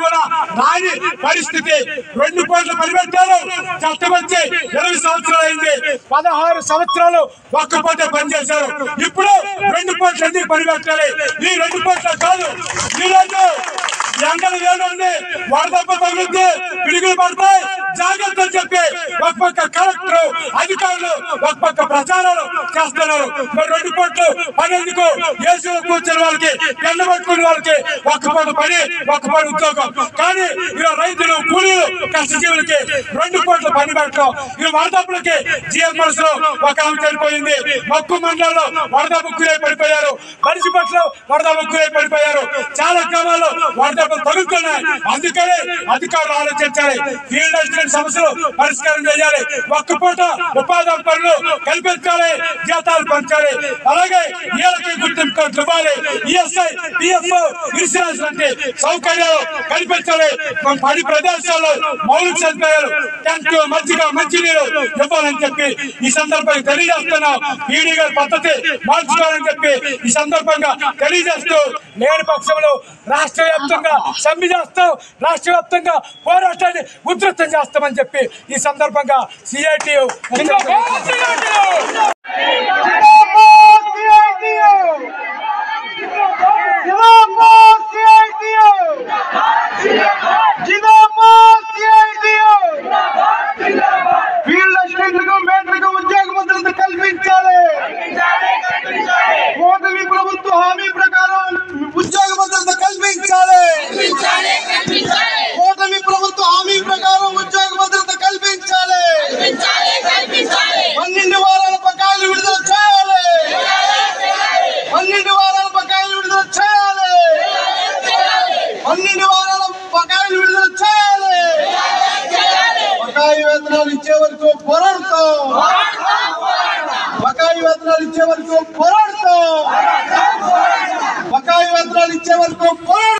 కూడా రాని పరిస్థితి 2 కోట్ల పరిపెట్టారు. చట్టం వచ్చి 20 సంవత్సరాలు అయింది. 16 సంవత్సరాలు ఒక్కపోతే పనిచేశారు. ఇప్పుడు 2 కోట్ల ఎందుకు పరిపెట్టాలి? ఈ 2 కోట్ల కాదు. ఈరోజు ఎండలు వేడుంది, వరదప్ప తగులుద్ది, పిడుగులు పడతాయి, జాగ్రత్త అని చెప్పి ఒక పక్క కలెక్టర్ అధికారులు ఒక పక్క ప్రచారాలు చేస్తున్నారు. మరి 2 కోట్లు పని ఎందుకు? ఏసీలో కూర్చున్న వాళ్ళకి, ఎండ పట్టుకునే వాళ్ళకి ఒక్క పూట పని, ఒక్క పూట ఉద్యోగం. కానీ ఇలా రైతులు, కూలీలు, కష్టజీవులకి 2 కోట్ల పని పెట్టడం. ఈ వరదప్పులకి జిఎంఎస్ లో ఒక ఆమె చనిపోయింది. మొక్కు మండలంలో వరద ముక్కులే పడిపోయారు. మనిషి పట్ల వరద ముక్కులే పడిపోయారు. చాలా గ్రామాల్లో వరద తగులుతున్నాయి. అందుకని అధికారులు ఆలోచించాలి. ఫీల్డ్ అసిస్టెంట్ సమస్యలు పరిష్కారం చేయాలి. ఒక్క పూట ఉపాధి పనులు కల్పించాలి, జీతాలు పెంచాలి. అలాగే వీళ్ళకి గుర్తింపు ఇవ్వాలి. ఈఎస్ఐ, పిఎఫ్, ఇన్సూరెన్స్ వంటి సౌకర్యాలు కల్పించాలి. పని ప్రదేశాల్లో మౌలిక సదుపాయాలు, ట్యాంకు, మజ్జిగ, మంచినీరు ఇవ్వాలని చెప్పి ఈ సందర్భంగా తెలియజేస్తున్నాం. ఈడీ గారి పద్ధతి మార్చుకోవాలని చెప్పి ఈ సందర్భంగా తెలియజేస్తూ, లేని పక్షంలో రాష్ట్ర వ్యాప్తంగా సమ్మె చేస్తాం, రాష్ట్ర వ్యాప్తంగా పోరాటాన్ని ఉధృతం చేస్తామని చెప్పి ఈ సందర్భంగా సిఐటియు ఫీల్డ్ అసిస్టెంట్లకు, మేట్లకు ఉద్యోగ భద్రత కల్పించాలి. కూటమి ప్రభుత్వ హామీ ప్రకారం ఉద్యోగ భద్రత కల్పించాలి. కూటమి ప్రభుత్వ హామీ ప్రకారం ఉద్యోగ భద్రత కల్పించాలి. 12 వారాల బకాయిలు విడుదల చేయాలి. 12 వారాల బకాయిలు విడుదల చేయాలి. 12 వారాల బకాయిలు విడుదల చేయాలి. బకాయి వేతనాలు ఇచ్చే వరకు పోరాడతాం. బకాయి వేతనాలు ఇచ్చే వరకు పోరాడతాం. బకాయి వేతనాలు ఇచ్చే వరకు పోరాడతాం.